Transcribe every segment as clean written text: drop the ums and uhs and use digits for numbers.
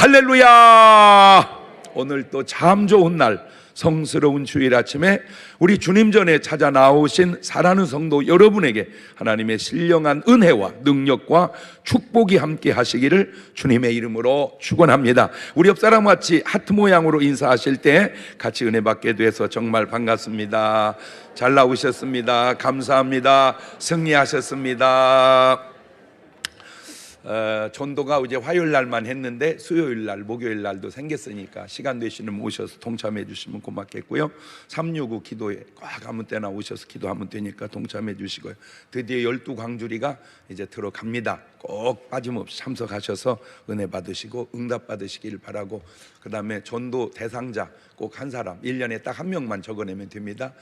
할렐루야! 오늘 또 참 좋은 날, 성스러운 주일 아침에 우리 주님 전에 찾아 나오신 사랑하는 성도 여러분에게 하나님의 신령한 은혜와 능력과 축복이 함께 하시기를 주님의 이름으로 축원합니다. 우리 옆 사람 같이 하트 모양으로 인사하실 때 같이 은혜 받게 돼서 정말 반갑습니다. 잘 나오셨습니다. 감사합니다. 승리하셨습니다. 전도가 이제 화요일 날만 했는데 수요일 날, 목요일 날도 생겼으니까 시간 되시면 오셔서 동참해 주시면 고맙겠고요. 365 기도에 꼭 아무 때나 오셔서 기도하면 되니까 동참해 주시고요. 드디어 12광주리가 이제 들어갑니다. 꼭 빠짐없이 참석하셔서 은혜 받으시고 응답 받으시길 바라고, 그 다음에 전도 대상자 꼭 한 사람, 1년에 딱 한 명만 적어내면 됩니다.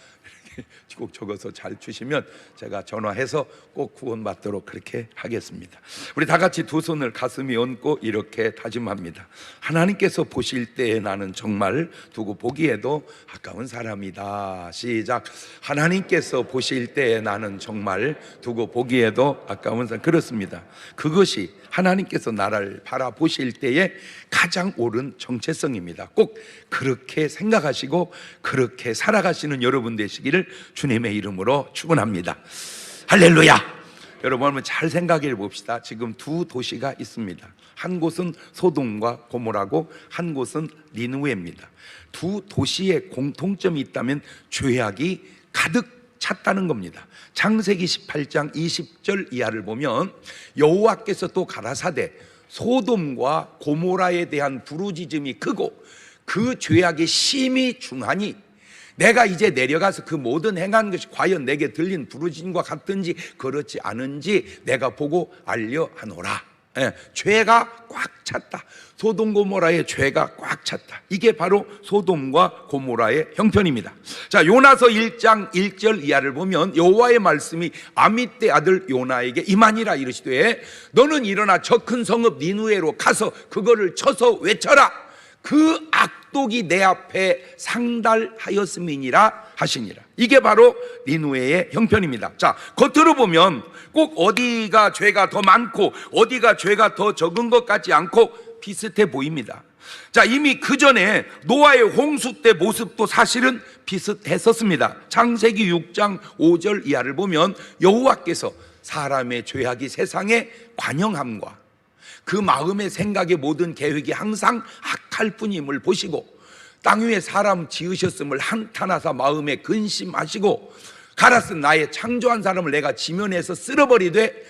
이렇게 꼭 적어서 잘 주시면 제가 전화해서 꼭 구원받도록 그렇게 하겠습니다. 우리 다 같이 두 손을 가슴에 얹고 이렇게 다짐합니다. 하나님께서 보실 때에 나는 정말 두고 보기에도 아까운 사람이다. 시작. 하나님께서 보실 때에 나는 정말 두고 보기에도 아까운 사람. 그렇습니다. 그것이 하나님께서 나를 바라보실 때에 가장 옳은 정체성입니다. 꼭 그렇게 생각하시고 그렇게 살아가시는 여러분 되시기를 주님의 이름으로 축원합니다. 할렐루야. 여러분 한번 잘 생각해 봅시다. 지금 두 도시가 있습니다. 한 곳은 소돔과 고모라고 한 곳은 니느웨입니다. 두 도시의 공통점이 있다면 죄악이 가득 찼다는 겁니다. 창세기 18장 20절 이하를 보면 여호와께서 또 가라사대 소돔과 고모라에 대한 부르짖음이 크고 그 죄악이 심히 중하니 내가 이제 내려가서 그 모든 행한 것이 과연 내게 들린 부르짖음과 같은지 그렇지 않은지 내가 보고 알려 하노라. 죄가 꽉 찼다. 소돔 고모라의 죄가 꽉 찼다. 이게 바로 소돔과 고모라의 형편입니다. 자, 요나서 1장 1절 이하를 보면 여호와의 말씀이 아미떼 아들 요나에게 임하니라. 이르시되 너는 일어나 저 큰 성읍 니느웨로 가서 그거를 쳐서 외쳐라. 그 악독이 내 앞에 상달하였음이니라 하시니라. 이게 바로 니느웨의 형편입니다. 자, 겉으로 보면 꼭 어디가 죄가 더 많고 어디가 죄가 더 적은 것 같지 않고 비슷해 보입니다. 자, 이미 그 전에 노아의 홍수 때 모습도 사실은 비슷했었습니다. 창세기 6장 5절 이하를 보면 여호와께서 사람의 죄악이 세상에 관영함과 그 마음의 생각의 모든 계획이 항상 악할 뿐임을 보시고 땅 위에 사람 지으셨음을 한탄하사 마음에 근심하시고 가라쓴 나의 창조한 사람을 내가 지면에서 쓸어버리되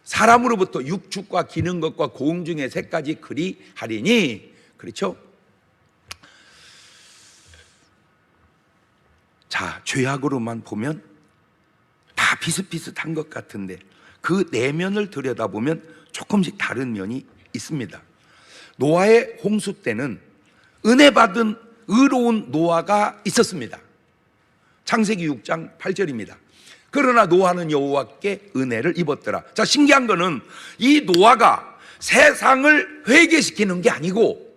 사람으로부터 육축과 기는 것과 고음 중에 새까지 그리하리니. 그렇죠? 자, 죄악으로만 보면 다 비슷비슷한 것 같은데 그 내면을 들여다보면 조금씩 다른 면이 있습니다. 노아의 홍수 때는 은혜 받은 의로운 노아가 있었습니다. 창세기 6장 8절입니다. 그러나 노아는 여호와께 은혜를 입었더라. 자, 신기한 거는 이 노아가 세상을 회개시키는 게 아니고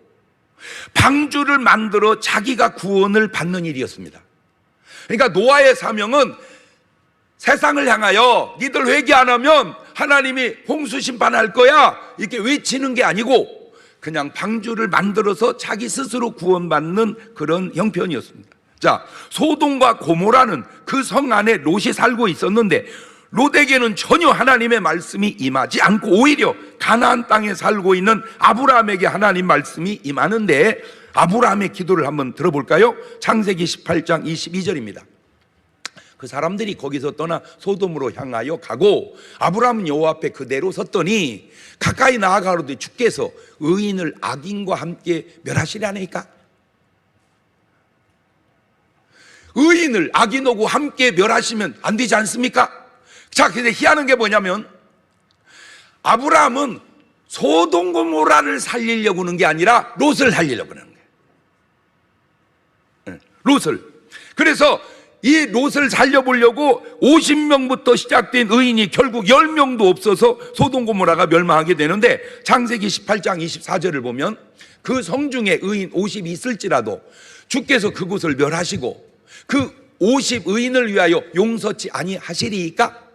방주를 만들어 자기가 구원을 받는 일이었습니다. 그러니까 노아의 사명은 세상을 향하여 니들 회개 안 하면 하나님이 홍수 심판할 거야 이렇게 외치는 게 아니고 그냥 방주를 만들어서 자기 스스로 구원받는 그런 형편이었습니다. 자, 소돔과 고모라는 그 성 안에 롯이 살고 있었는데 롯에게는 전혀 하나님의 말씀이 임하지 않고 오히려 가나안 땅에 살고 있는 아브라함에게 하나님 말씀이 임하는데 아브라함의 기도를 한번 들어볼까요? 창세기 18장 22절입니다. 그 사람들이 거기서 떠나 소돔으로 향하여 가고 아브라함은 여호와 앞에 그대로 섰더니 가까이 나아가로되 주께서 의인을 악인과 함께 멸하시려니까. 의인을 악인하고 함께 멸하시면 안 되지 않습니까? 자, 근데 희한한 게 뭐냐면 아브라함은 소돔 고모라를 살리려고 하는 게 아니라 롯을 살리려고 하는 거예요. 롯을. 그래서 이 롯을 살려보려고 50명부터 시작된 의인이 결국 10명도 없어서 소돔 고모라가 멸망하게 되는데 창세기 18장 24절을 보면 그 성 중에 의인 50이 있을지라도 주께서 그곳을 멸하시고 그 50 의인을 위하여 용서치 아니하시리이까?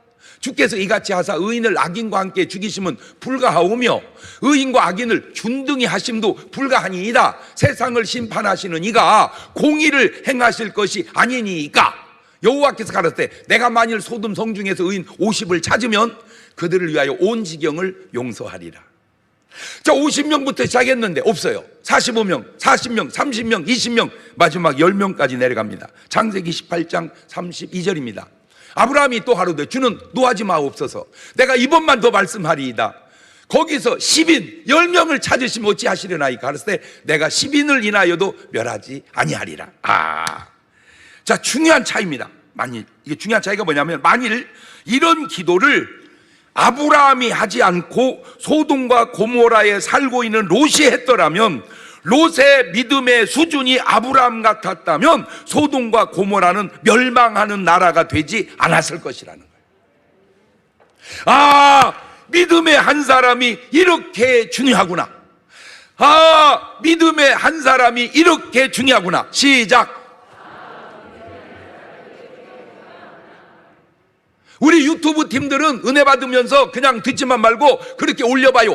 주께서 이같이 하사 의인을 악인과 함께 죽이심은 불가하오며 의인과 악인을 균등히 하심도 불가하니이다. 세상을 심판하시는 이가 공의를 행하실 것이 아니니까. 여호와께서 가라사대 내가 만일 소돔 성중에서 의인 50을 찾으면 그들을 위하여 온 지경을 용서하리라. 자, 50명부터 시작했는데 없어요. 45명, 40명, 30명, 20명, 마지막 10명까지 내려갑니다. 창세기 18장 32절입니다. 아브라함이 또 하루되 주는 노하지 마옵소서. 내가 이번만 더 말씀하리이다. 거기서 10인 10명을 찾으시면 어찌하시려나이까 하셨을 때 내가 10인을 인하여도 멸하지 아니하리라. 자, 중요한 차이입니다. 만일 이게 중요한 차이가 뭐냐면 만일 이런 기도를 아브라함이 하지 않고 소돔과 고모라에 살고 있는 롯이 했더라면 롯의 믿음의 수준이 아브라함 같았다면 소돔과 고모라는 멸망하는 나라가 되지 않았을 것이라는 거예요. 믿음의 한 사람이 이렇게 중요하구나. 믿음의 한 사람이 이렇게 중요하구나. 시작. 우리 유튜브 팀들은 은혜 받으면서 그냥 듣지만 말고 그렇게 올려봐요.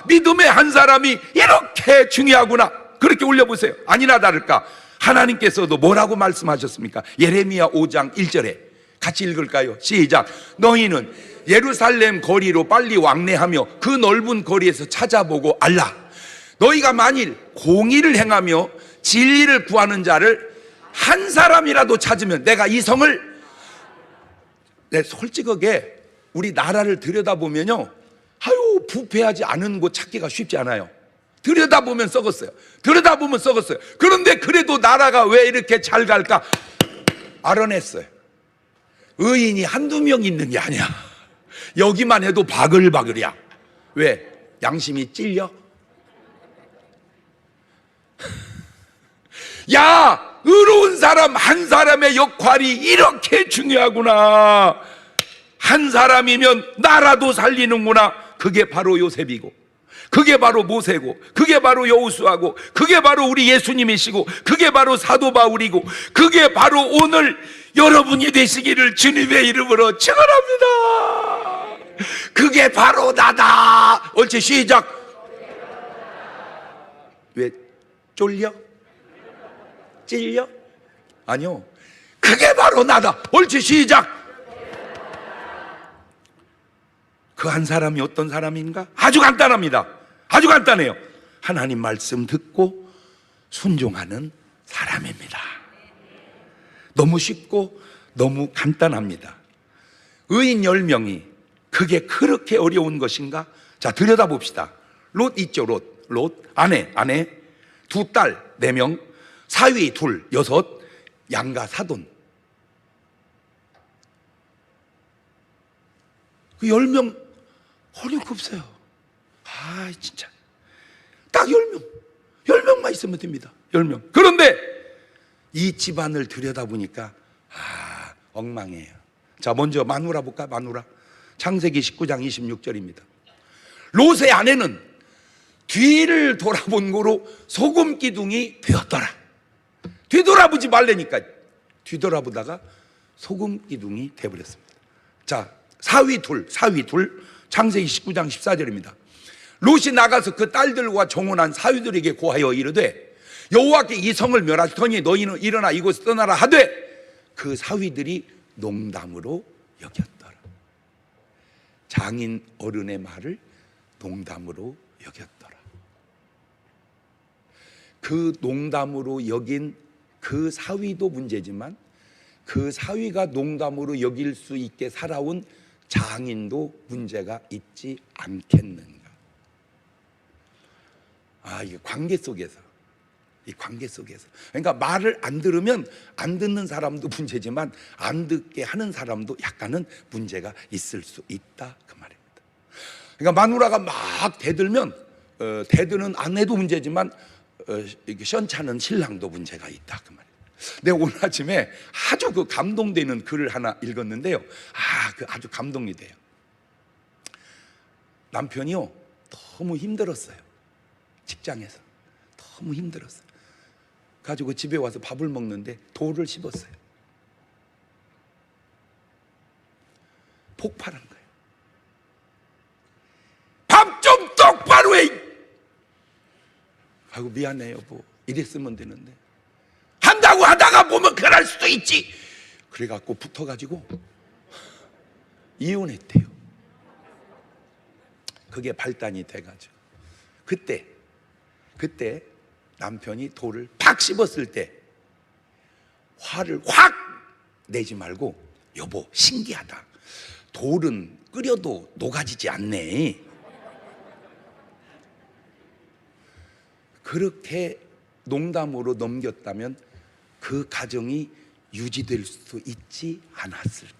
믿음의 한 사람이 이렇게 중요하구나. 그렇게 올려보세요. 아니나 다를까 하나님께서도 뭐라고 말씀하셨습니까? 예레미야 5장 1절에 같이 읽을까요? 시작. 너희는 예루살렘 거리로 빨리 왕래하며 그 넓은 거리에서 찾아보고 알라. 너희가 만일 공의를 행하며 진리를 구하는 자를 한 사람이라도 찾으면 내가 이 성을 솔직하게 우리 나라를 들여다보면요, 부패하지 않은 곳 찾기가 쉽지 않아요. 들여다보면 썩었어요. 들여다보면 썩었어요. 그런데 그래도 나라가 왜 이렇게 잘 갈까? 알아냈어요. 의인이 한두 명 있는 게 아니야. 여기만 해도 바글바글이야. 왜? 양심이 찔려? 야, 의로운 사람 한 사람의 역할이 이렇게 중요하구나. 한 사람이면 나라도 살리는구나. 그게 바로 요셉이고, 그게 바로 모세고, 그게 바로 여호수아고, 그게 바로 우리 예수님이시고, 그게 바로 사도 바울이고, 그게 바로 오늘 여러분이 되시기를 주님의 이름으로 축원합니다. 그게 바로 나다. 옳지, 시작. 왜 쫄려? 찔려? 아니요, 그게 바로 나다. 옳지, 시작. 그 한 사람이 어떤 사람인가? 아주 간단합니다. 아주 간단해요. 하나님 말씀 듣고 순종하는 사람입니다. 너무 쉽고 너무 간단합니다. 의인 10명이 그게 그렇게 어려운 것인가? 자, 들여다봅시다. 롯 있죠. 롯 아내 두 딸 4명, 사위 2, 6, 양가 사돈. 그 10명 어려울 거 없어요. 진짜 딱 10명만 있으면 됩니다. 10명. 그런데 이 집안을 들여다보니까 엉망이에요. 자, 먼저 마누라 볼까? 마누라. 창세기 19장 26절입니다. 롯의 아내는 뒤를 돌아본 거로 소금 기둥이 되었더라. 뒤돌아보지 말라니까 뒤돌아보다가 소금 기둥이 되어버렸습니다. 자, 사위 둘, 창세기 19장 14절입니다. 롯이 나가서 그 딸들과 정혼한 사위들에게 고하여 이르되 여호와께 이 성을 멸하시더니 너희는 일어나 이곳을 떠나라 하되 그 사위들이 농담으로 여겼더라. 장인 어른의 말을 농담으로 여겼더라. 그 농담으로 여긴 그 사위도 문제지만 그 사위가 농담으로 여길 수 있게 살아온 장인도 문제가 있지 않겠는가? 이게 관계 속에서, 이 관계 속에서. 그러니까 말을 안 들으면 안 듣는 사람도 문제지만 안 듣게 하는 사람도 약간은 문제가 있을 수 있다, 그 말입니다. 그러니까 마누라가 막 대들면 대드는 아내도 문제지만 시원찮은 신랑도 문제가 있다, 그 말이에요. 내가 오늘 아침에 아주 그 감동되는 글을 하나 읽었는데요. 아주 감동이 돼요. 남편이요, 너무 힘들었어요. 직장에서 너무 힘들었어요. 가지고 집에 와서 밥을 먹는데 돌을 씹었어요. 폭발한 거예요. 밥 좀 똑바로 해! 아이고 미안해 여보, 이랬으면 되는데. 한다고 하다가 보면 그럴 수도 있지. 그래갖고 붙어가지고 이혼했대요. 그게 발단이 돼가지고 그때 남편이 돌을 팍 씹었을 때 화를 확 내지 말고, 여보 신기하다, 돌은 끓여도 녹아지지 않네. 그렇게 농담으로 넘겼다면 그 가정이 유지될 수 있지 않았을까.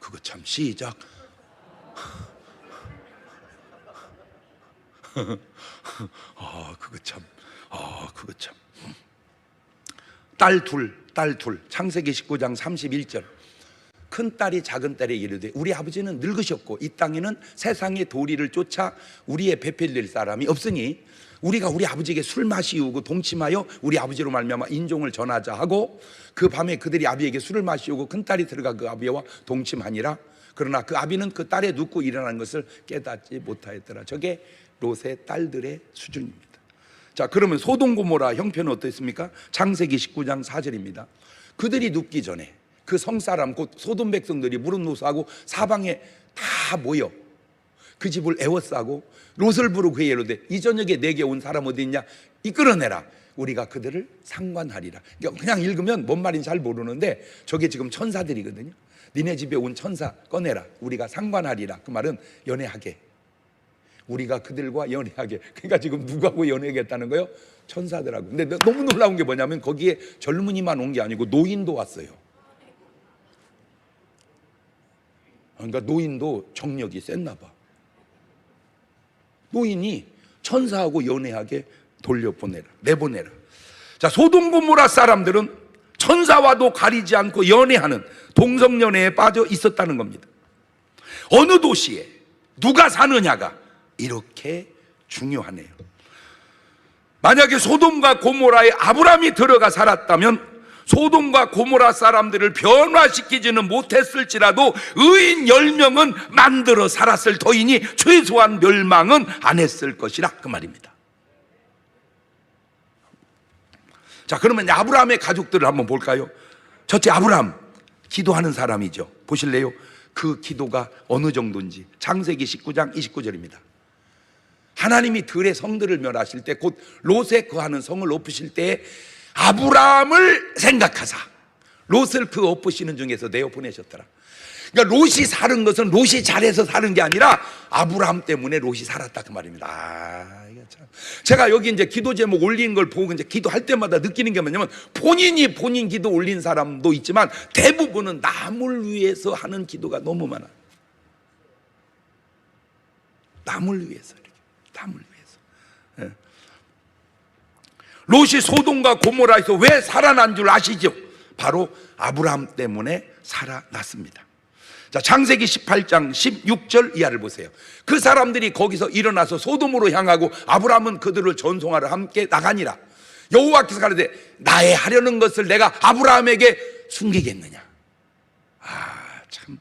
그거 참 시작. 그거 참. 딸 둘. 창세기 19장 31절. 큰 딸이 작은 딸에게 이르되 우리 아버지는 늙으셨고 이 땅에는 세상의 도리를 쫓아 우리의 배필될 사람이 없으니 우리가 우리 아버지에게 술 마시우고 동침하여 우리 아버지로 말미암아 인종을 전하자 하고, 그 밤에 그들이 아비에게 술을 마시우고 큰 딸이 들어가 그 아비와 동침하니라. 그러나 그 아비는 그 딸의 눕고 일어난 것을 깨닫지 못하였더라. 저게 롯의 딸들의 수준입니다. 자, 그러면 소돔 고모라 형편은 어떻습니까? 창세기 19장 4절입니다. 그들이 눕기 전에 그 성사람 곧 소돔 백성들이 무릎 노수하고 사방에 다 모여 그 집을 에워싸고 롯을 부르고 그에게 이르되 이 저녁에 내게 온 사람 어디 있냐, 이끌어내라. 우리가 그들을 상관하리라. 그냥 읽으면 뭔 말인지 잘 모르는데 저게 지금 천사들이거든요. 니네 집에 온 천사 꺼내라. 우리가 상관하리라. 그 말은 연애하게. 우리가 그들과 연애하게. 그러니까 지금 누구하고 연애하겠다는 거예요? 천사들하고. 근데 너무 놀라운 게 뭐냐면 거기에 젊은이만 온 게 아니고 노인도 왔어요. 그러니까 노인도 정력이 셌나 봐. 노인이 천사하고 연애하게 내보내라. 자, 소돔 고모라 사람들은 천사와도 가리지 않고 연애하는 동성연애에 빠져 있었다는 겁니다. 어느 도시에 누가 사느냐가 이렇게 중요하네요. 만약에 소돔과 고모라에 아브라함이 들어가 살았다면 소돔과 고모라 사람들을 변화시키지는 못했을지라도 의인 10명은 만들어 살았을 터이니 최소한 멸망은 안 했을 것이라, 그 말입니다. 자, 그러면 아브라함의 가족들을 한번 볼까요? 첫째, 아브라함 기도하는 사람이죠. 보실래요? 그 기도가 어느 정도인지. 창세기 19장 29절입니다. 하나님이 들의 성들을 멸하실 때, 곧 롯에 거하는 성을 엎으실 때 아브라함을 생각하사 롯을 그 엎으시는 중에서 내어 보내셨더라. 그러니까 롯이 사는 것은 롯이 잘해서 사는 게 아니라 아브라함 때문에 롯이 살았다, 그 말입니다. 이게 참. 제가 여기 이제 기도 제목 올린 걸 보고 이제 기도할 때마다 느끼는 게 뭐냐면, 본인 기도 올린 사람도 있지만 대부분은 남을 위해서 하는 기도가 너무 많아. 남을 위해서. 예. 롯이 소돔과 고모라에서 왜 살아난 줄 아시죠? 바로 아브라함 때문에 살아났습니다. 자, 창세기 18장 16절 이하를 보세요. 그 사람들이 거기서 일어나서 소돔으로 향하고 아브라함은 그들을 전송하러 함께 나가니라. 여호와께서 가라되 나의 하려는 것을 내가 아브라함에게 숨기겠느냐. 참,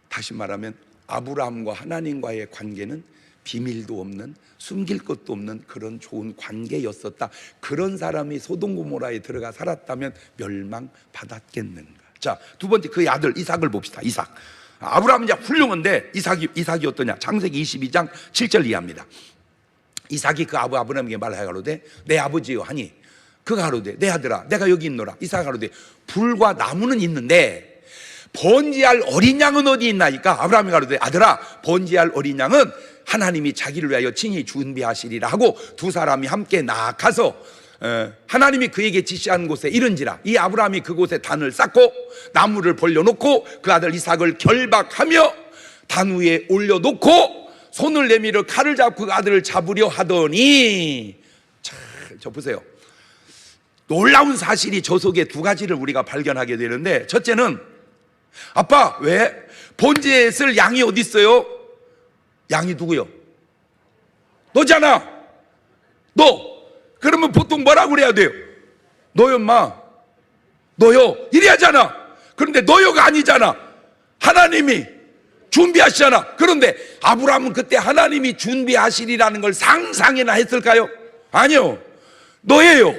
다시 말하면 아브라함과 하나님과의 관계는 비밀도 없는, 숨길 것도 없는 그런 좋은 관계였었다. 그런 사람이 소돔 고모라에 들어가 살았다면 멸망받았겠는가. 자, 두 번째, 그의 아들 이삭을 봅시다. 이삭. 아브라함은 이제 훌륭한데 이삭이 어떠냐. 창세기 22장 7절 이하입니다. 이삭이 그 아브라함에게 말하여 가로되 내 아버지여 하니, 그가 가로되 내 아들아 내가 여기 있노라. 이삭이 가로되 불과 나무는 있는데 번제할 어린 양은 어디 있나이까. 아브라함이 가로되 아들아 번제할 어린 양은 하나님이 자기를 위하여 친히 준비하시리라 하고 두 사람이 함께 나아가서 하나님이 그에게 지시한 곳에 이른지라. 이 아브라함이 그곳에 단을 쌓고 나무를 벌려놓고 그 아들 이삭을 결박하며 단 위에 올려놓고 손을 내밀어 칼을 잡고 그 아들을 잡으려 하더니, 자, 저 보세요. 놀라운 사실이 저 속에 두 가지를 우리가 발견하게 되는데, 첫째는 아빠 왜 번제에 쓸 양이 어디 있어요? 양이 누구요? 너잖아. 너. 그러면 보통 뭐라고 그래야 돼요? 너요, 엄마. 너요 이래 하잖아. 그런데 너요가 아니잖아. 하나님이 준비하시잖아. 그런데 아브라함은 그때 하나님이 준비하시리라는 걸 상상이나 했을까요? 아니요. 너예요.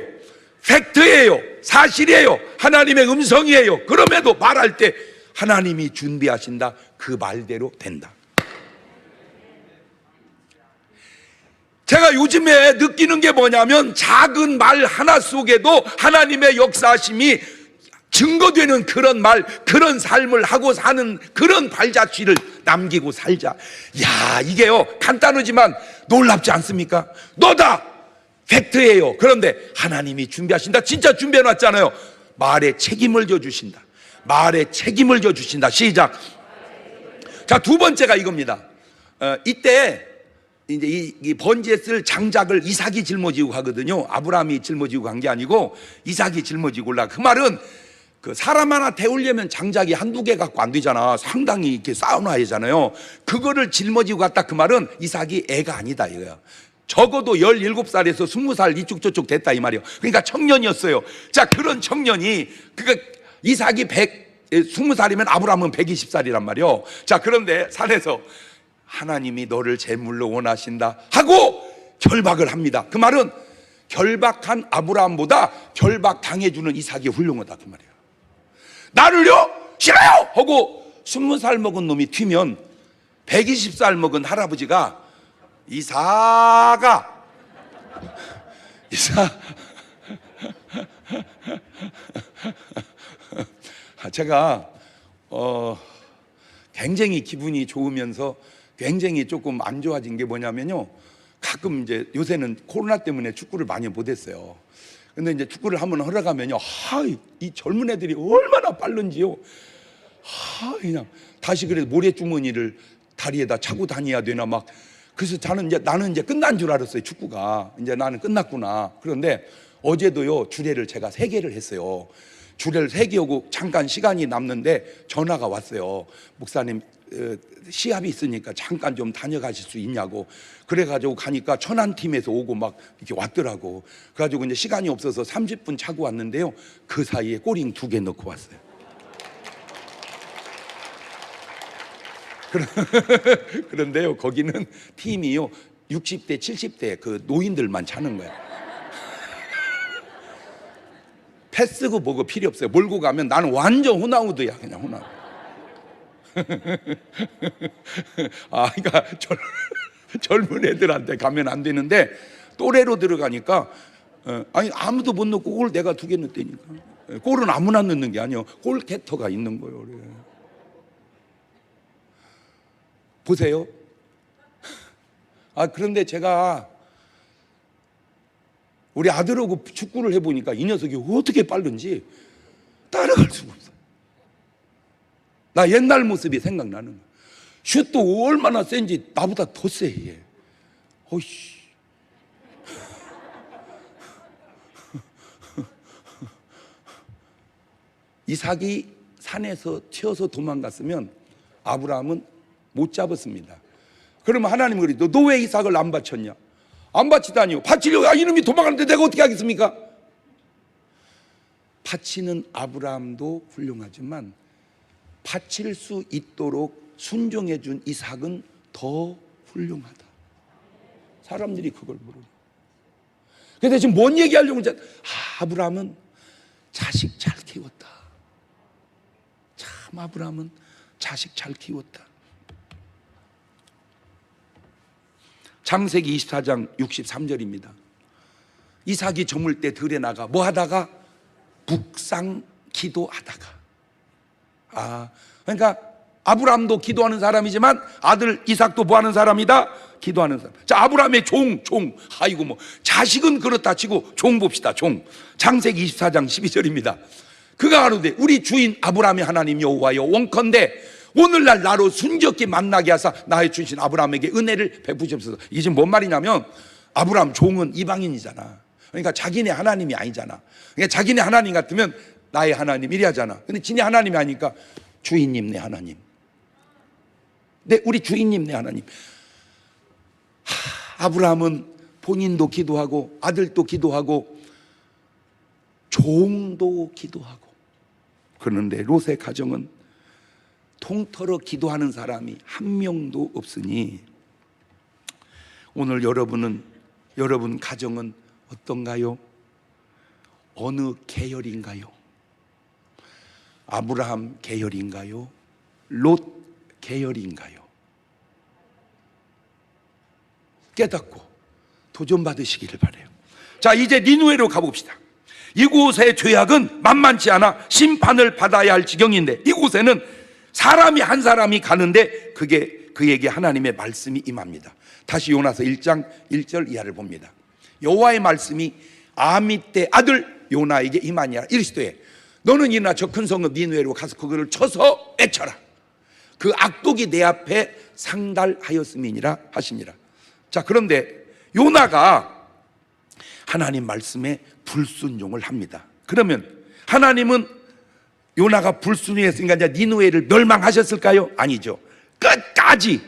팩트예요. 사실이에요. 하나님의 음성이에요. 그럼에도 말할 때 하나님이 준비하신다, 그 말대로 된다. 제가 요즘에 느끼는 게 뭐냐면 작은 말 하나 속에도 하나님의 역사심이 증거되는 그런 말, 그런 삶을 하고 사는 그런 발자취를 남기고 살자. 야, 이게요 간단하지만 놀랍지 않습니까? 너다 팩트예요. 그런데 하나님이 준비하신다. 진짜 준비해놨잖아요. 말에 책임을 져주신다. 말에 책임을 져주신다. 시작. 자, 두 번째가 이겁니다. 이때 이제 이 번지에 쓸 장작을 이삭이 짊어지고 가거든요. 아브라함이 짊어지고 간 게 아니고 이삭이 짊어지고 올라. 그 말은 그 사람 하나 태우려면 장작이 한두 개 갖고 안 되잖아. 상당히 이렇게 쌓아놔야 하잖아요. 그거를 짊어지고 갔다. 그 말은 이삭이 애가 아니다 이거야. 적어도 17살에서 20살 이쪽 저쪽 됐다 이 말이에요. 그러니까 청년이었어요. 자, 그런 청년이 이삭이 20살이면 아브라함은 120살이란 말이에요. 자, 그런데 산에서 하나님이 너를 제물로 원하신다 하고 결박을 합니다. 그 말은 결박한 아브라함보다 결박 당해주는 이삭이 훌륭하다 그 말이에요. 나를요? 싫어요! 하고 20살 먹은 놈이 튀면 120살 먹은 할아버지가 이삭아 제가 굉장히 기분이 좋으면서 굉장히 조금 안 좋아진 게 뭐냐면요, 가끔 이제 요새는 코로나 때문에 축구를 많이 못했어요. 근데 이제 축구를 한번 하러 가면요, 이 젊은 애들이 얼마나 빠른지요. 그냥 다시 그래도 모래주머니를 다리에다 차고 다녀야 되나 막. 그래서 나는 이제 끝난 줄 알았어요. 축구가 이제 나는 끝났구나. 그런데 어제도요 주례를 제가 3개를 했어요. 주례를 3개 하고 잠깐 시간이 남는데 전화가 왔어요. 목사님 시합이 있으니까 잠깐 좀 다녀가실 수 있냐고. 그래가지고 가니까 천안팀에서 오고 막 이렇게 왔더라고. 그래가지고 이제 시간이 없어서 30분 차고 왔는데요, 그 사이에 꼬링 2개 넣고 왔어요. 그런데요, 거기는 팀이요 60대 70대 그 노인들만 차는 거야. 패스고 뭐고 필요 없어요. 몰고 가면 나는 완전 호나우드야. 그냥 호나우드. 그러니까 젊은 애들한테 가면 안 되는데 또래로 들어가니까 아니 아무도 못 넣고 골 내가 2개 넣었다니까. 골은 아무나 넣는 게 아니에요. 골게터가 있는 거예요. 그래. 보세요. 그런데 제가 우리 아들하고 축구를 해보니까 이 녀석이 어떻게 빠른지 따라갈 수가 없어요. 나 옛날 모습이 생각나는 거야. 슛도 얼마나 센지 나보다 더 세. 얘. 어이씨. 이삭이 산에서 튀어서 도망갔으면 아브라함은 못 잡았습니다. 그러면 하나님은 그래도 너 왜 이삭을 안 바쳤냐? 안 바치다니요. 바치려고 이놈이 도망가는데 내가 어떻게 하겠습니까? 바치는 아브라함도 훌륭하지만 바칠 수 있도록 순종해 준 이삭은 더 훌륭하다. 사람들이 그걸 모르는. 그런데 지금 뭔 얘기하려고 하는지, 아브라함은 자식 잘 키웠다. 참 아브라함은 자식 잘 키웠다. 창세기 24장 63절입니다. 이삭이 저물 때 들에 나가 뭐 하다가 묵상 기도하다가. 그러니까 아브라함도 기도하는 사람이지만 아들 이삭도 뭐 하는 사람이다? 기도하는 사람. 자, 아브라함의 종. 아이고 뭐 자식은 그렇다 치고 종 봅시다. 종. 창세기 24장 12절입니다. 그가 가로되 우리 주인 아브라함의 하나님 여호와여, 원컨대 오늘날 나로 순적히 만나게 하사 나의 주신 아브라함에게 은혜를 베푸시옵소서. 이게 지금 뭔 말이냐면 아브라함 종은 이방인이잖아. 그러니까 자기네 하나님이 아니잖아. 그러니까 자기네 하나님 같으면 나의 하나님 이래 하잖아. 근데 지네 하나님이 아니까 주인님 내 하나님. 네, 우리 주인님 내 하나님. 아브라함은 본인도 기도하고 아들도 기도하고 종도 기도하고 그런데 롯의 가정은 통틀어 기도하는 사람이 한 명도 없으니 오늘 여러분 가정은 어떤가요? 어느 계열인가요? 아브라함 계열인가요? 롯 계열인가요? 깨닫고 도전받으시기를 바라요. 자, 이제 니느웨로 가봅시다. 이곳의 죄악은 만만치 않아 심판을 받아야 할 지경인데, 이곳에는 사람이 한 사람이 가는데 그에게 하나님의 말씀이 임합니다. 다시 요나서 1장 1절 이하를 봅니다. 여호와의 말씀이 아미떼 아들 요나에게 임하니라. 이르시되 너는 일어나 저 큰 성읍 니느웨로 가서 그거를 쳐서 애쳐라. 그 악독이 내 앞에 상달하였음이니라 하시니라. 자, 그런데 요나가 하나님 말씀에 불순종을 합니다. 그러면 하나님은 요나가 불순종했으니까 이제 니느웨를 멸망하셨을까요? 아니죠. 끝까지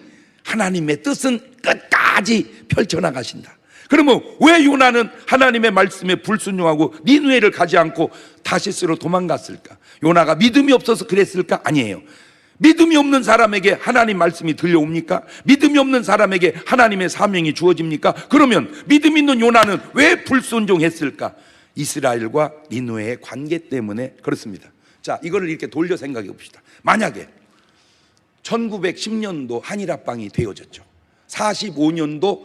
하나님의 뜻은 끝까지 펼쳐나가신다. 그러면 왜 요나는 하나님의 말씀에 불순종하고 니느웨를 가지 않고 다시스로 도망갔을까? 요나가 믿음이 없어서 그랬을까? 아니에요. 믿음이 없는 사람에게 하나님 말씀이 들려옵니까? 믿음이 없는 사람에게 하나님의 사명이 주어집니까? 그러면 믿음 있는 요나는 왜 불순종했을까? 이스라엘과 니느웨의 관계 때문에 그렇습니다. 자, 이거를 이렇게 돌려 생각해 봅시다. 만약에 1910년도 한일합방이 되어졌죠. 45년도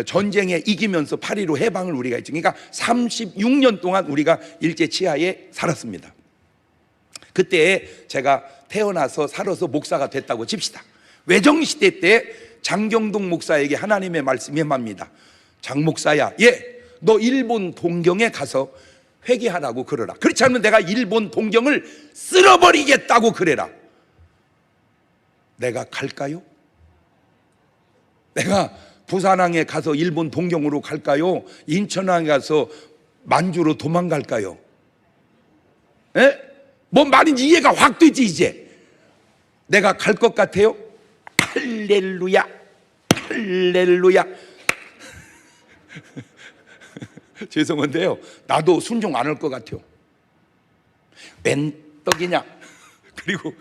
전쟁에 이기면서 8.15 해방을 우리가 했죠. 그러니까 36년 동안 우리가 일제 치하에 살았습니다. 그때 제가 태어나서 살아서 목사가 됐다고 칩시다. 외정시대 때 장경동 목사에게 하나님의 말씀이 임합니다. 장 목사야, 너 일본 동경에 가서 회개하라고 그러라. 그렇지 않으면 내가 일본 동경을 쓸어버리겠다고 그래라. 내가 갈까요? 내가 부산항에 가서 일본 동경으로 갈까요? 인천항에 가서 만주로 도망갈까요? 뭔 말인지 이해가 확 되지. 이제 내가 갈 것 같아요? 할렐루야, 할렐루야. 죄송한데요, 나도 순종 안 할 것 같아요. 웬 떡이냐. 그리고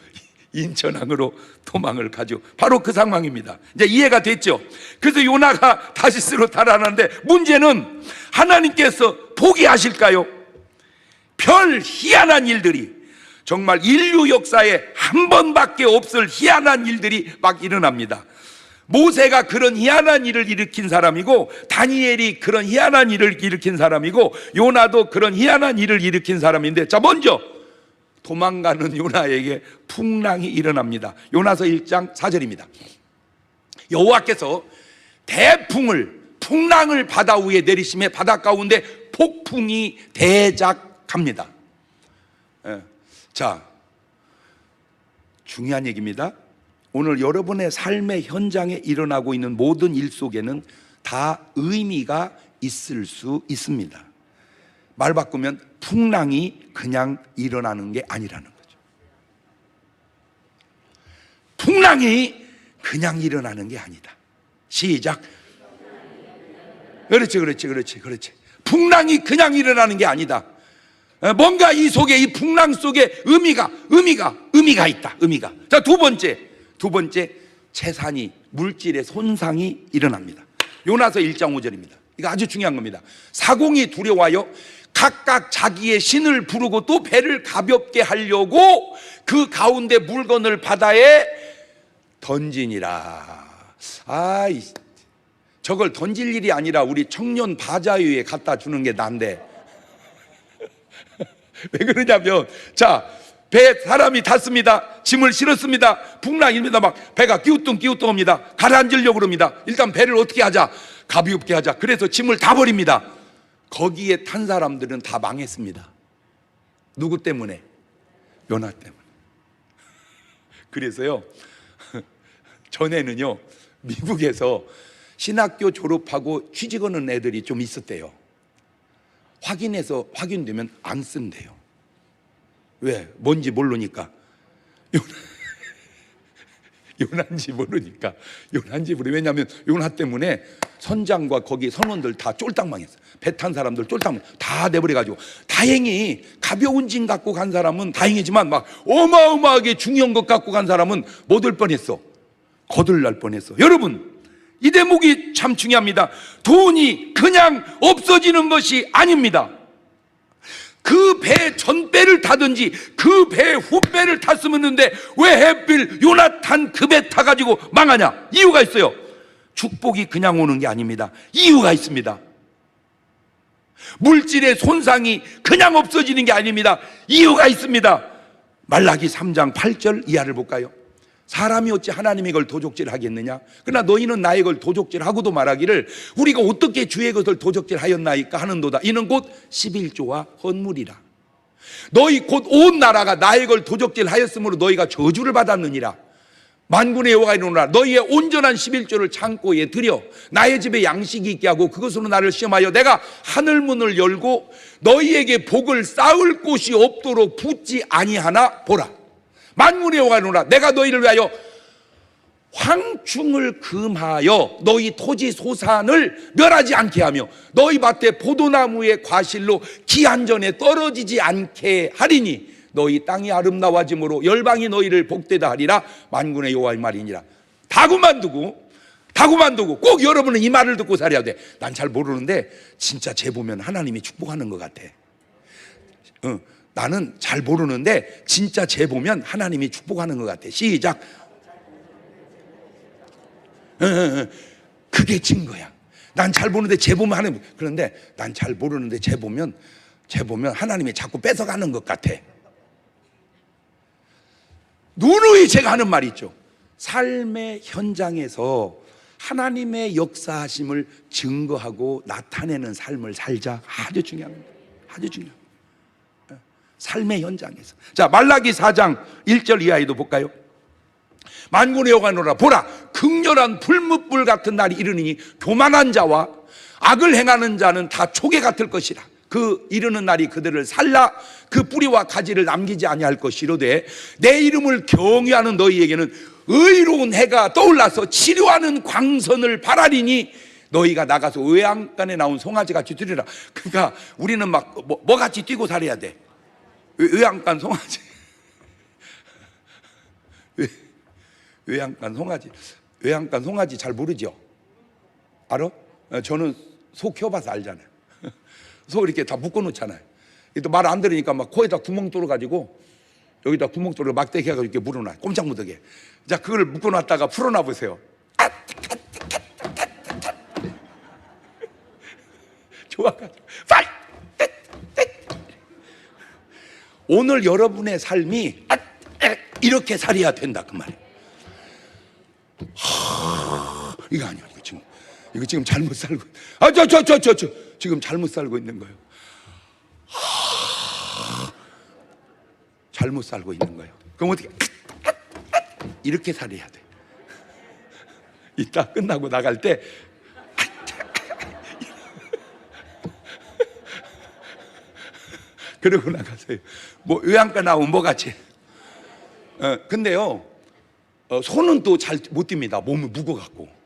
인천항으로 도망을 가죠. 바로 그 상황입니다. 이제 이해가 됐죠? 그래서 요나가 다시스로 달아나는데 문제는 하나님께서 포기하실까요? 별 희한한 일들이, 정말 인류 역사에 한 번밖에 없을 희한한 일들이 막 일어납니다. 모세가 그런 희한한 일을 일으킨 사람이고, 다니엘이 그런 희한한 일을 일으킨 사람이고, 요나도 그런 희한한 일을 일으킨 사람인데, 자, 먼저 도망가는 요나에게 풍랑이 일어납니다. 요나서 1장 4절입니다. 여호와께서 풍랑을 바다 위에 내리심에 바다 가운데 폭풍이 대작합니다. 자, 중요한 얘기입니다. 오늘 여러분의 삶의 현장에 일어나고 있는 모든 일 속에는 다 의미가 있을 수 있습니다. 말 바꾸면 풍랑이 그냥 일어나는 게 아니라는 거죠. 풍랑이 그냥 일어나는 게 아니다. 시작. 그렇지. 풍랑이 그냥 일어나는 게 아니다. 뭔가 이 속에, 이 풍랑 속에 의미가 있다. 의미가. 자, 두 번째 재산이, 물질의 손상이 일어납니다. 요나서 1장 5절입니다. 이거 아주 중요한 겁니다. 사공이 두려워하여 각각 자기의 신을 부르고 또 배를 가볍게 하려고 그 가운데 물건을 바다에 던지니라. 저걸 던질 일이 아니라 우리 청년 바자유에 갖다 주는 게 난데. 왜 그러냐면, 자, 배 사람이 탔습니다. 짐을 실었습니다. 풍랑입니다. 막 배가 끼우뚱합니다. 가라앉으려고 그럽니다. 일단 배를 어떻게 하자? 가볍게 하자. 그래서 짐을 다 버립니다. 거기에 탄 사람들은 다 망했습니다. 누구 때문에? 요나 때문에. 그래서요, 전에는요, 미국에서 신학교 졸업하고 취직 오는 애들이 좀 있었대요. 확인되면 안 쓴대요. 왜? 뭔지 모르니까. 요나인지 모르니까. 요나인지 모르. 왜냐하면 요나 때문에 선장과 거기 선원들 다 쫄딱망했어. 배 탄 사람들 쫄딱망 다 내버려가지고. 다행히 가벼운 짐 갖고 간 사람은 다행이지만 막 어마어마하게 중요한 것 갖고 간 사람은 못 올 뻔했어. 거들날 뻔했어. 여러분, 이 대목이 참 중요합니다. 돈이 그냥 없어지는 것이 아닙니다. 그 배 전배를 타든지 그 배 후배를 탔으면 했는데 왜 하필 요나탄 그 배 타가지고 망하냐? 이유가 있어요. 축복이 그냥 오는 게 아닙니다. 이유가 있습니다. 물질의 손상이 그냥 없어지는 게 아닙니다. 이유가 있습니다. 말라기 3장 8절 이하를 볼까요? 사람이 어찌 하나님의 걸 도적질 하겠느냐? 그러나 너희는 나의 걸 도적질 하고도 말하기를 우리가 어떻게 주의 것을 도적질 하였나이까 하는도다. 이는 곧 11조와 헌물이라. 너희 곧 온 나라가 나의 걸 도적질 하였으므로 너희가 저주를 받았느니라. 만군의 여호와가 이르노라. 너희의 온전한 11조를 창고에 들여 나의 집에 양식이 있게 하고 그것으로 나를 시험하여 내가 하늘문을 열고 너희에게 복을 쌓을 곳이 없도록 붙지 아니하나 보라. 만군의 여호와가 이르노라. 내가 너희를 위하여 황충을 금하여 너희 토지 소산을 멸하지 않게 하며 너희 밭에 포도나무의 과실로 기한전에 떨어지지 않게 하리니 너희 땅이 아름다워짐으로 열방이 너희를 복되다 하리라. 만군의 여호와의 말이니라. 다 그만두고 꼭 여러분은 이 말을 듣고 살아야 돼. 난 잘 모르는데 진짜 재 보면 하나님이 축복하는 것 같아. 나는 잘 모르는데 진짜 재 보면 하나님이 축복하는 것 같아. 시작. 그게 증거야. 난 잘 보는데 재 보면 하나님. 그런데 난 잘 모르는데 재 보면 하나님이 자꾸 뺏어가는 것 같아. 누누이 제가 하는 말이 있죠. 삶의 현장에서 하나님의 역사하심을 증거하고 나타내는 삶을 살자. 아주 중요합니다. 아주 중요합니다. 삶의 현장에서. 자, 말라기 4장 1절 이하에도 볼까요? 만군의 여호와가 이르노라. 보라, 극렬한 불뭇불 같은 날이 이르니 교만한 자와 악을 행하는 자는 다 초계 같을 것이라. 그 이르는 날이 그들을 살라 그 뿌리와 가지를 남기지 아니할 것이로되 내 이름을 경외하는 너희에게는 의로운 해가 떠올라서 치료하는 광선을 바라리니 너희가 나가서 외양간에 나온 송아지 같이 뛰리라. 그러니까 우리는 막 뭐 같이 뛰고 살아야 돼. 외양간 송아지. 외양간 송아지 잘 모르죠? 알아? 저는 소 키워봐서 알잖아요. 소 이렇게 다 묶어놓잖아요. 또 말 안 들으니까 막 코에다 구멍 뚫어가지고 여기다 구멍 뚫어 막대기 해가지고 이렇게 물어놔. 꼼짝 못하게. 자, 그걸 묶어놨다가 풀어놔 보세요. 좋아가지고 오늘 여러분의 삶이 이렇게 살아야 된다 그 말이에요. 이거 아니야. 이거 지금 잘못 살고. 지금 잘못 살고 있는 거예요. 잘못 살고 있는 거예요. 그럼 어떻게? 이렇게 살아야 돼. 이따 끝나고 나갈 때 그러고 나가세요. 뭐 요양가 나오면 뭐 같이. 근데요, 소는 또 잘 못 뜁니다. 몸이 무거워갖고.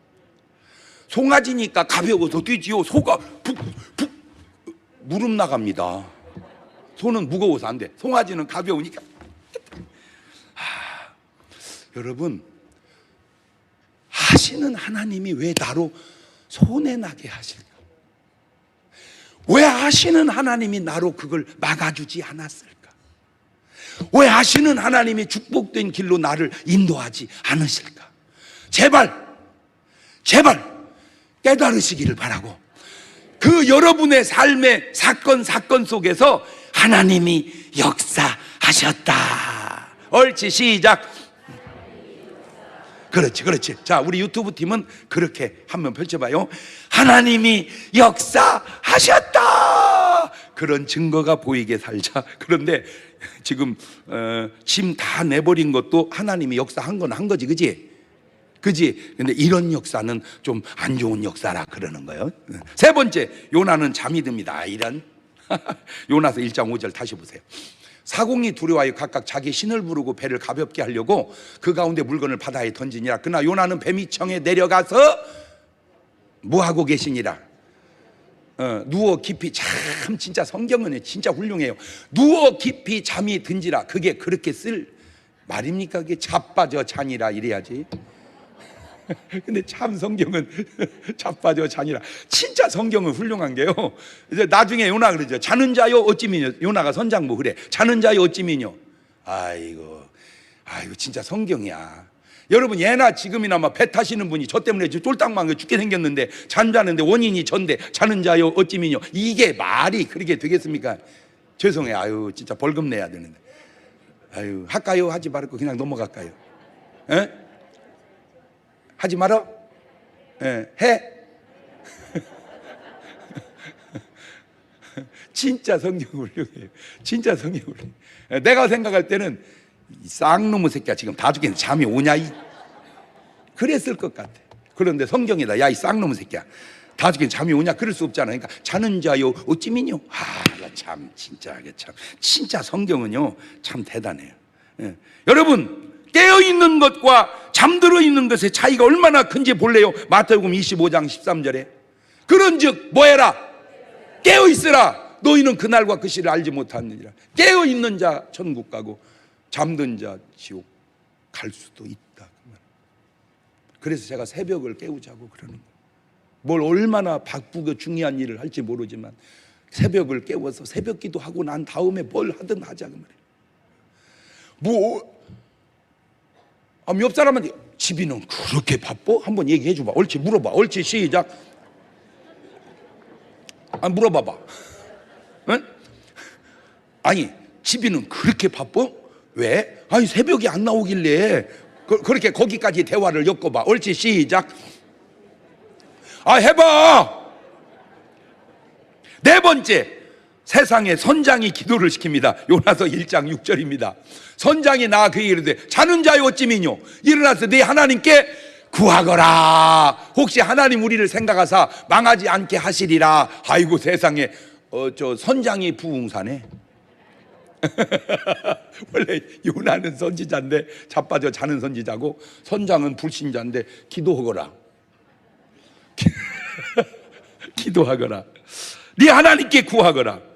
송아지니까 가벼워서 뛰지요. 소가 푹 무릎 나갑니다. 소는 무거워서 안 돼. 송아지는 가벼우니까. 여러분, 하시는 하나님이 왜 나로 손해나게 하실까? 왜 하시는 하나님이 나로 그걸 막아주지 않았을까? 왜 하시는 하나님이 축복된 길로 나를 인도하지 않으실까? 제발 깨달으시기를 바라고, 그 여러분의 삶의 사건 속에서 하나님이 역사하셨다. 옳지, 시작. 그렇지. 자, 우리 유튜브 팀은 그렇게 한번 펼쳐봐요. 하나님이 역사하셨다. 그런 증거가 보이게 살자. 그런데 지금 짐 다 내버린 것도 하나님이 역사한 건 한 거지, 그지? 근데 이런 역사는 좀 안 좋은 역사라 그러는 거예요. 세 번째, 요나는 잠이 듭니다. 이런 요나서 1장 5절 다시 보세요. 사공이 두려워하여 각각 자기 신을 부르고 배를 가볍게 하려고 그 가운데 물건을 바다에 던지니라. 그러나 요나는 뱀이청에 내려가서 뭐 하고 계시니라? 누워 깊이, 참 진짜 성경은 진짜 훌륭해요. 누워 깊이 잠이 든지라. 그게 그렇게 쓸 말입니까? 그게 자빠져 자니라 이래야지. 근데 참 성경은 자빠져 자니라. 진짜 성경은 훌륭한 게요. 이제 나중에 요나 그러죠. 자는 자요 어찌미뇨. 요나가 선장부 그래. 자는 자요 어찌미뇨. 아이고 진짜 성경이야. 여러분 예나 지금이나 막 배 타시는 분이 저 때문에 쫄딱망 죽게 생겼는데 잠자는데 원인이 전데 자는 자요 어찌미뇨. 이게 말이 그렇게 되겠습니까? 죄송해요. 아유 진짜 벌금 내야 되는데. 아유 할까요? 하지 말고 그냥 넘어갈까요? 에? 하지 말어? 예, 해? 진짜 성경 훌륭해요. 진짜 성경 훌륭해요. 내가 생각할 때는 이 쌍놈의 새끼야 지금 다 죽겠는데 잠이 오냐 그랬을 것 같아. 그런데 성경이다. 야 이 쌍놈의 새끼야 다 죽겠는데 잠이 오냐 그럴 수 없잖아. 그러니까 자는 자요 어찌미뇨. 참 진짜 성경은요 참 대단해요. 예. 여러분 깨어있는 것과 잠들어 있는 것의 차이가 얼마나 큰지 볼래요? 마태복음 25장 13절에 그런즉 뭐해라? 깨어있으라. 너희는 그날과 그 시를 알지 못하느니라. 깨어있는 자 천국 가고 잠든 자 지옥 갈 수도 있다. 그래서 제가 새벽을 깨우자고 그러는 거예요. 뭘 얼마나 바쁘고 중요한 일을 할지 모르지만 새벽을 깨워서 새벽 기도하고 난 다음에 뭘 하든 하자 그 말이에요. 옆 사람한테 집이는 그렇게 바빠? 한번 얘기해 줘봐. 옳지 물어봐. 옳지 시작. 물어봐봐. 응? 아니 집이는 그렇게 바빠? 왜? 아니 새벽이 안 나오길래 그렇게 거기까지 대화를 엮어봐. 옳지 시작. 해봐. 네 번째 세상에 선장이 기도를 시킵니다. 요나서 1장 6절입니다. 선장이 나아 그에게 이르되 자는 자여 어찌미뇨. 일어나서 네 하나님께 구하거라. 혹시 하나님 우리를 생각하사 망하지 않게 하시리라. 아이고 세상에 저 선장이 부흥사네. 원래 요나는 선지자인데 자빠져 자는 선지자고 선장은 불신자인데 기도하거라. 기도하거라. 네 하나님께 구하거라.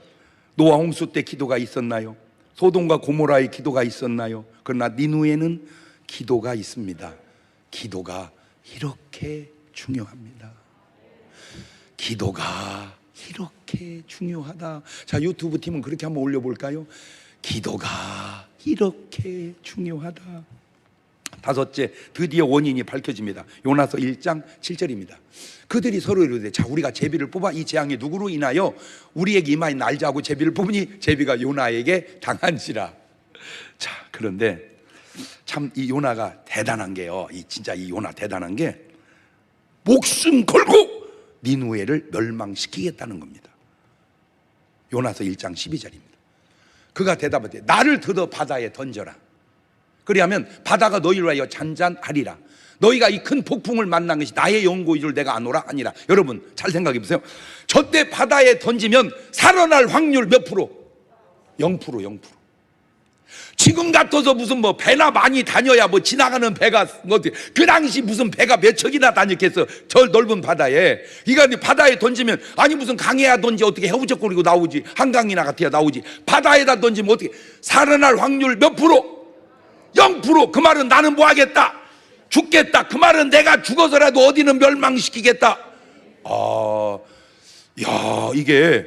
노아 홍수 때 기도가 있었나요? 소돔과 고모라의 기도가 있었나요? 그러나 니누에는 기도가 있습니다. 기도가 이렇게 중요합니다. 기도가 이렇게 중요하다. 자, 유튜브 팀은 그렇게 한번 올려볼까요? 기도가 이렇게 중요하다. 다섯째, 드디어 원인이 밝혀집니다. 요나서 1장 7절입니다. 그들이 서로 이르되 자 우리가 제비를 뽑아 이 재앙이 누구로 인하여 우리에게 임하여 날자 하고 제비를 뽑으니 제비가 요나에게 당한지라. 자 그런데 참 이 요나가 대단한 게요. 진짜 이 요나 대단한 게 목숨 걸고 니누에를 멸망시키겠다는 겁니다. 요나서 1장 12절입니다. 그가 대답하되 나를 들어 바다에 던져라. 그리하면 바다가 너희를 위하여 잔잔하리라. 너희가 이 큰 폭풍을 만난 것이 나의 영고이를 내가 아노라 아니라. 여러분 잘 생각해 보세요. 저때 바다에 던지면 살아날 확률 몇 프로? 0%. 지금 같아서 무슨 뭐 배나 많이 다녀야 뭐 지나가는 배가 그 당시 무슨 배가 몇 척이나 다녔겠어. 저 넓은 바다에. 그러니까 바다에 던지면 아니 무슨 강에야 던지 어떻게 해우적거리고 나오지. 한강이나 같아야 나오지. 바다에다 던지면 어떻게 살아날 확률 몇 프로? 0%. 그 말은 나는 뭐 하겠다? 죽겠다. 그 말은 내가 죽어서라도 어디는 멸망시키겠다. 이게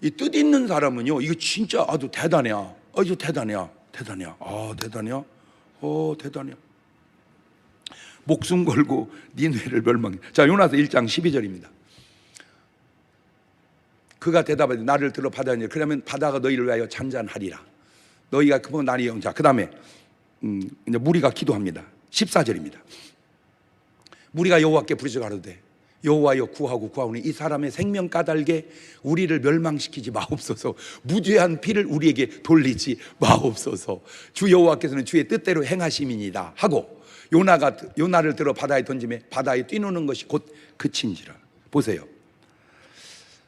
이 뜻 있는 사람은요 이거 진짜 아주 대단해. 이거 대단해. 대단해. 목숨 걸고 니느웨를 멸망해. 자 요나서 1장 12절입니다. 그가 대답하되 나를 들어 바다에 던지라. 그러면 바다가 너희를 위하여 잔잔하리라. 너희가 그분 나니 영. 자 그 다음에 이제 무리가 기도합니다. 14절입니다. 무리가 여호와께 부르짖어 가로되 여호와여 구하오니 이 사람의 생명 까닭에 우리를 멸망시키지 마옵소서. 무죄한 피를 우리에게 돌리지 마옵소서. 주 여호와께서는 주의 뜻대로 행하심이니이다 하고 요나를 들어 바다에 던짐에 바다에 뛰노는 것이 곧 그친지라. 보세요.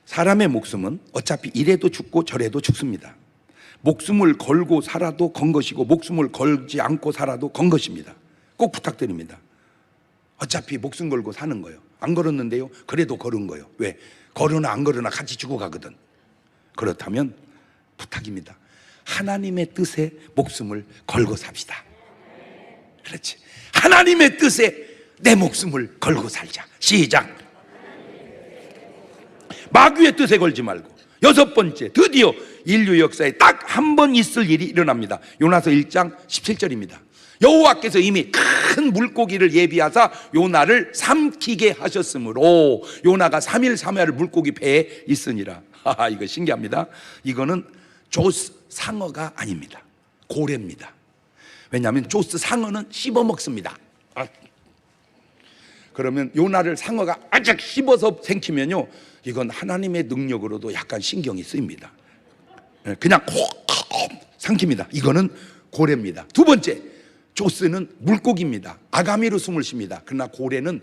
사람의 목숨은 어차피 이래도 죽고 저래도 죽습니다. 목숨을 걸고 살아도 건 것이고 목숨을 걸지 않고 살아도 건 것입니다. 꼭 부탁드립니다. 어차피 목숨 걸고 사는 거예요. 안 걸었는데요, 그래도 걸은 거예요. 왜? 걸으나 안 걸으나 같이 죽어가거든. 그렇다면 부탁입니다. 하나님의 뜻에 목숨을 걸고 삽시다. 그렇지. 하나님의 뜻에 내 목숨을 걸고 살자. 시작. 마귀의 뜻에 걸지 말고. 여섯 번째, 드디어 인류 역사에 딱 한 번 있을 일이 일어납니다. 요나서 1장 17절입니다. 여호와께서 이미 큰 물고기를 예비하사 요나를 삼키게 하셨으므로 요나가 3일 3야를 물고기 배에 있으니라. 이거 신기합니다. 이거는 조스 상어가 아닙니다. 고래입니다. 왜냐하면 조스 상어는 씹어 먹습니다. 그러면 요나를 상어가 아작 씹어서 생기면요, 이건 하나님의 능력으로도 약간 신경이 쓰입니다. 그냥 콕 삼킵니다. 이거는 고래입니다. 두 번째, 조스는 물고기입니다. 아가미로 숨을 쉽니다. 그러나 고래는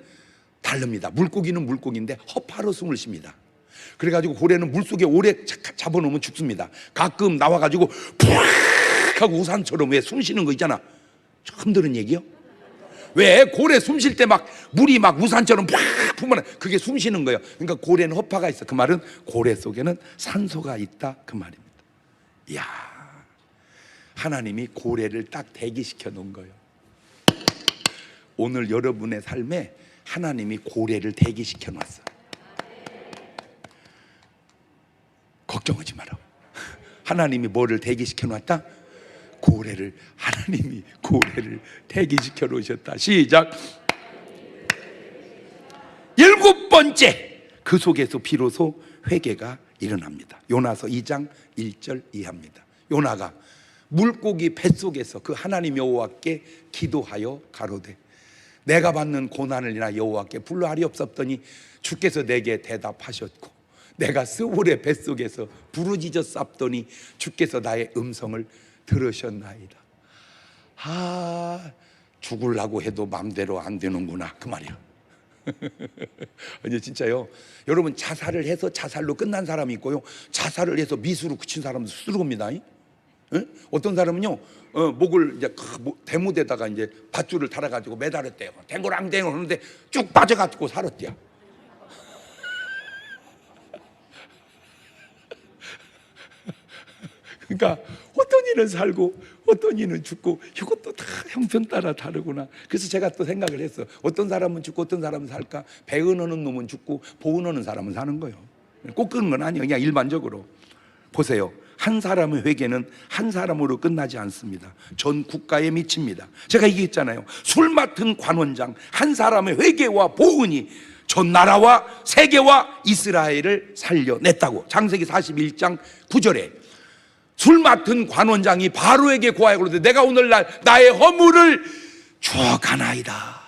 다릅니다. 물고기는 물고기인데 허파로 숨을 쉽니다. 그래가지고 고래는 물속에 오래 잡아놓으면 죽습니다. 가끔 나와가지고 푹 하고 우산처럼 왜 숨 쉬는 거 있잖아. 처음 들은 얘기요? 왜? 고래 숨 쉴 때 막 물이 막 우산처럼 팍 부으면 그게 숨 쉬는 거예요. 그러니까 고래는 허파가 있어. 그 말은 고래 속에는 산소가 있다, 그 말입니다. 이야, 하나님이 고래를 딱 대기시켜 놓은 거예요. 오늘 여러분의 삶에 하나님이 고래를 대기시켜 놨어. 걱정하지 마라. 하나님이 뭐를 대기시켜 놨다? 고래를. 하나님이 고래를 대기시켜 놓으셨다. 시작. 일곱 번째, 그 속에서 비로소 회개가 일어납니다. 요나서 2장 1절 이하입니다. 요나가 물고기 뱃속에서 그 하나님 여호와께 기도하여 가로되 내가 받는 고난을 인하여 여호와께 불러하리옵소서더니 주께서 내게 대답하셨고 내가 스올의 뱃속에서 부르짖어 쌉더니 주께서 나의 음성을 들으셨나이다. 죽으려고 해도 마음대로 안 되는구나, 그 말이야. 아니 진짜요. 여러분, 자살을 해서 자살로 끝난 사람이 있고요, 자살을 해서 미수로 그친 사람도 스스로입니다. 어떤 사람은요, 목을 이제 대무대다가 이제 밧줄을 달아가지고 매달았대요. 댕고랑댕고 하는데 쭉 빠져가지고 살았대요. 그러니까 어떤 이는 살고 어떤 이는 죽고, 이것도 다 형편 따라 다르구나. 그래서 제가 또 생각을 했어. 어떤 사람은 죽고 어떤 사람은 살까? 배 은어는 놈은 죽고 보 은어는 사람은 사는 거예요. 꼭 그런 건 아니에요. 그냥 일반적으로 보세요. 한 사람의 회개는 한 사람으로 끝나지 않습니다. 전 국가에 미칩니다. 제가 얘기했잖아요. 술 맡은 관원장 한 사람의 회개와 보응이 전 나라와 세계와 이스라엘을 살려냈다고. 창세기 41장 9절에 술 맡은 관원장이 바로에게 고하여 그러되 내가 오늘날 나의 허물을 주어가나이다.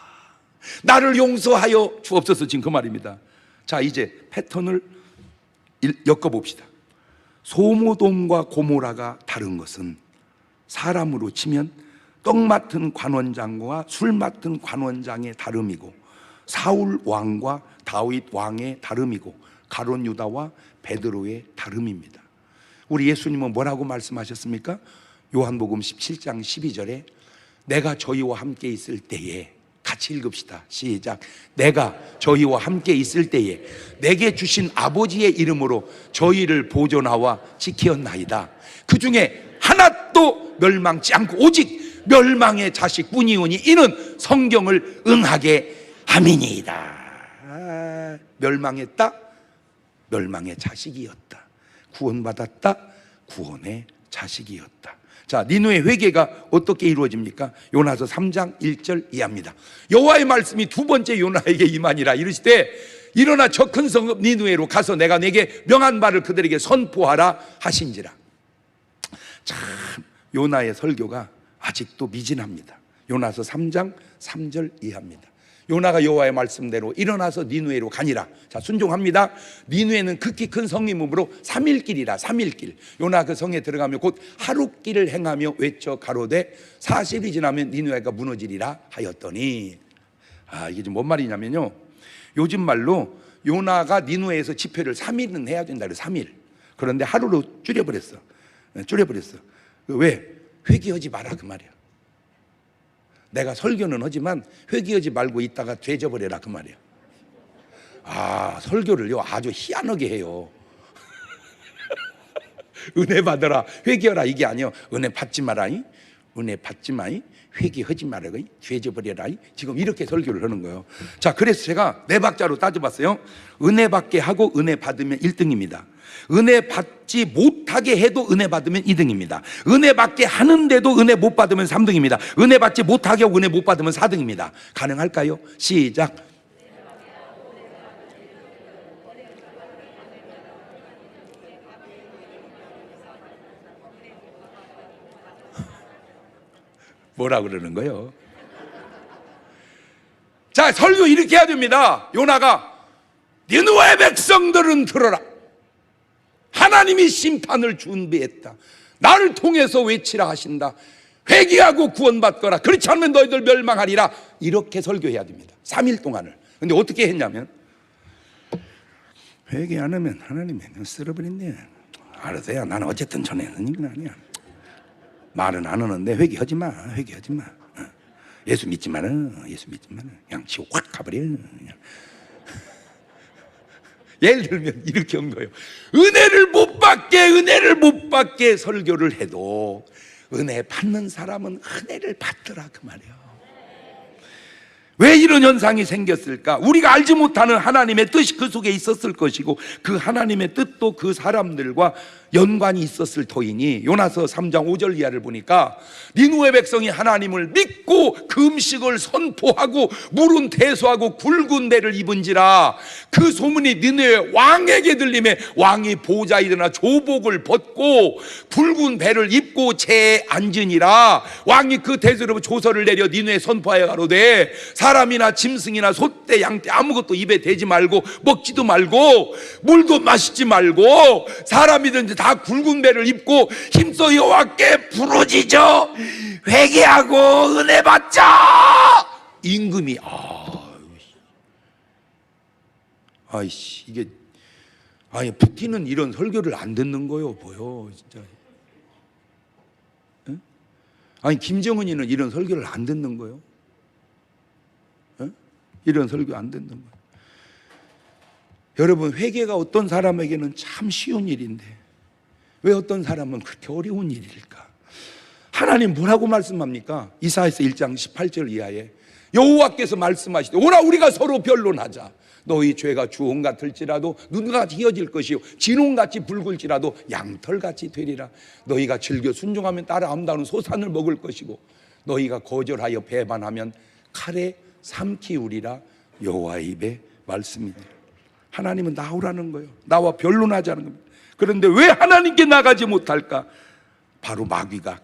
나를 용서하여 주옵소서. 지금 그 말입니다. 자, 이제 패턴을 엮어봅시다. 소모돔과 고모라가 다른 것은 사람으로 치면 떡 맡은 관원장과 술 맡은 관원장의 다름이고, 사울 왕과 다윗 왕의 다름이고, 가룟 유다와 베드로의 다름입니다. 우리 예수님은 뭐라고 말씀하셨습니까? 요한복음 17장 12절에 내가 저희와 함께 있을 때에, 같이 읽읍시다. 시작. 내가 저희와 함께 있을 때에 내게 주신 아버지의 이름으로 저희를 보존하와 지키었나이다. 그 중에 하나도 멸망치 않고 오직 멸망의 자식뿐이오니 이는 성경을 응하게 함이니이다. 멸망했다? 멸망의 자식이었다. 구원받았다? 구원의 자식이었다. 자, 니누의 회개가 어떻게 이루어집니까? 요나서 3장 1절 이하입니다. 여호와의 말씀이 두 번째 요나에게 임하니라. 이르시되 일어나 저 큰 성읍 니누에로 가서 내가 내게 명한 바를 그들에게 선포하라 하신지라. 참, 요나의 설교가 아직도 미진합니다. 요나서 3장 3절 이하입니다. 요나가 여호와의 말씀대로 일어나서 니누에로 가니라. 자, 순종합니다. 니누에는 극히 큰 성이므로 3일길이라. 3일길. 요나 그 성에 들어가며 곧 하룻길을 행하며 외쳐 가로되 40이 지나면 니누에가 무너지리라 하였더니, 이게 지금 뭔 말이냐면요, 요즘 말로 요나가 니누에에서 집회를 3일은 해야 된다 그래. 3일. 그런데 하루로 줄여버렸어. 줄여버렸어. 왜? 회개하지 마라 그 말이야. 내가 설교는 하지만 회개하지 말고 있다가 죄져버려라 그 말이야. 아, 설교를요 아주 희한하게 해요. 은혜 받아라, 회개하라 이게 아니요. 은혜 받지 마라이, 은혜 받지 마이, 회개하지 말아이, 죄져버려라이. 지금 이렇게 설교를 하는 거예요. 자, 그래서 제가 네 박자로 따져봤어요. 은혜 받게 하고 은혜 받으면 1등입니다. 은혜 받지 못하게 해도 은혜 받으면 2등입니다. 은혜 받게 하는데도 은혜 못 받으면 3등입니다. 은혜 받지 못하게 하고 은혜 못 받으면 4등입니다. 가능할까요? 시작. 뭐라 그러는 거예요? 자, 설교 이렇게 해야 됩니다. 요나가 니느웨 백성들은 들어라. 하나님이 심판을 준비했다. 나를 통해서 외치라 하신다. 회개하고 구원받거라. 그렇지 않으면 너희들 멸망하리라. 이렇게 설교해야 됩니다. 3일 동안을. 근데 어떻게 했냐면, 회개 안 하면 하나님이 쓸어버린대. 알았어요. 나는 어쨌든 전에는 이건 아니야. 말은 안 하는데 회개하지 마. 회개하지 마. 예수 믿지만은, 예수 믿지만은 그냥 지옥 확 가버려. 그냥. 예를 들면 이렇게 한 거예요. 은혜를 못 받게 설교를 해도 은혜 받는 사람은 은혜를 받더라 그 말이에요. 왜 이런 현상이 생겼을까? 우리가 알지 못하는 하나님의 뜻이 그 속에 있었을 것이고, 그 하나님의 뜻도 그 사람들과 연관이 있었을 터이니, 요나서 3장 5절 이하를 보니까 니느웨 백성이 하나님을 믿고 그 음식을 선포하고 물은 대소하고 굵은 배를 입은지라 그 소문이 니느웨 왕에게 들림에 왕이 보좌에 일어나 조복을 벗고 굵은 배를 입고 재에 앉으니라. 왕이 그 대소로 조서를 내려 니느웨에 선포하여 가로되 사람이나 짐승이나 소떼 양떼 아무것도 입에 대지 말고 먹지도 말고 물도 마시지 말고 사람이든지 다 굵은 배를 입고 힘써 여호와께 부르짖어 회개하고 은혜 받자. 임금이 아이씨 이게 푸틴은 이런 설교를 안 듣는 거요 뭐요 진짜. 응? 아니 김정은이는 이런 설교를 안 듣는 거요. 이런 설교 안 듣는 거예요. 여러분, 회개가 어떤 사람에게는 참 쉬운 일인데 왜 어떤 사람은 그렇게 어려운 일일까? 하나님 뭐라고 말씀합니까? 이사야서 1장 18절 이하에 여호와께서 말씀하시되 오라 우리가 서로 변론하자. 너희 죄가 주홍 같을지라도 눈같이 휘어질 것이요 진홍같이 붉을지라도 양털같이 되리라. 너희가 즐겨 순종하면 따라 암다는 소산을 먹을 것이고 너희가 거절하여 배반하면 칼에 삼키우리라. 여호와의 입의 말씀이니라. 하나님은 나오라는 거예요. 나와 변론하자는 겁니다. 그런데 왜 하나님께 나가지 못할까? 바로 마귀가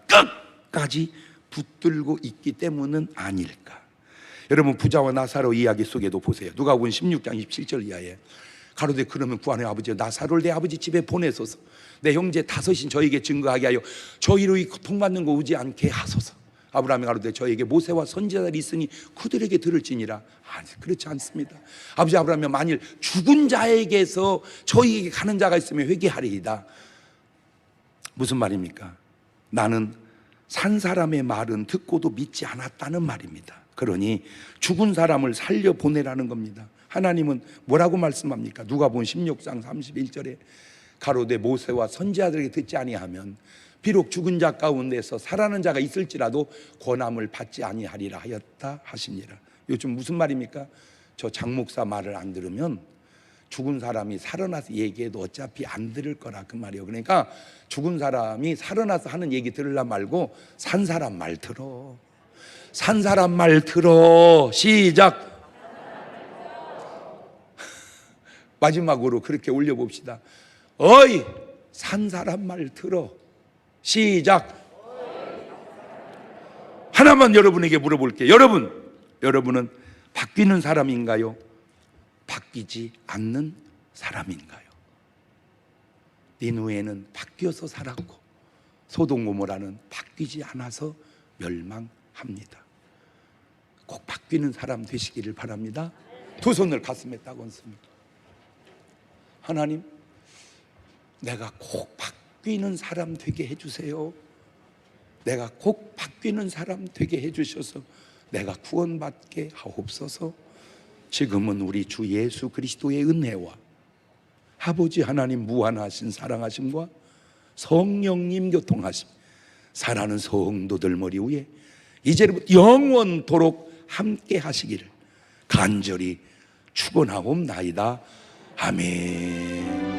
끝까지 붙들고 있기 때문은 아닐까? 여러분, 부자와 나사로 이야기 속에도 보세요. 누가복음 16장 27절 이하에 가로되 그러면 구하는 아버지 나사로를 내 아버지 집에 보내소서. 내 형제 다섯인 저에게 증거하게 하여 저희로 이 고통받는 거 오지 않게 하소서. 아브라함이 가로되 저에게 모세와 선지자들이 있으니 그들에게 들을지니라. 아니, 그렇지 않습니다. 아버지 아브라함이 만일 죽은 자에게서 저희에게 가는 자가 있으면 회개하리이다. 무슨 말입니까? 나는 산 사람의 말은 듣고도 믿지 않았다는 말입니다. 그러니 죽은 사람을 살려보내라는 겁니다. 하나님은 뭐라고 말씀합니까? 누가복음 16장 31절에 가로되 모세와 선지자들에게 듣지 아니하면 비록 죽은 자 가운데서 살아난 자가 있을지라도 권함을 받지 아니하리라 하였다 하시니라. 요즘 무슨 말입니까? 저 장목사 말을 안 들으면 죽은 사람이 살아나서 얘기해도 어차피 안 들을 거라 그 말이에요. 그러니까 죽은 사람이 살아나서 하는 얘기 들으려 말고 산 사람 말 들어. 산 사람 말 들어. 시작. 마지막으로 그렇게 올려봅시다. 어이 산 사람 말 들어. 시작. 하나만 여러분에게 물어볼게요. 여러분은 바뀌는 사람인가요? 바뀌지 않는 사람인가요? 니느웨는 바뀌어서 살았고 소돔 고모라는 바뀌지 않아서 멸망합니다. 꼭 바뀌는 사람 되시기를 바랍니다. 두 손을 가슴에 딱 얹습니다. 하나님, 내가 꼭 바뀌는 사람 되게 해주세요. 내가 꼭 바뀌는 사람 되게 해주셔서 내가 구원받게 하옵소서. 지금은 우리 주 예수 그리스도의 은혜와 아버지 하나님 무한하신 사랑하심과 성령님 교통하심, 사랑하는 성도들 머리 위에 이제부터 영원토록 함께 하시기를 간절히 축원하옵나이다. 아멘.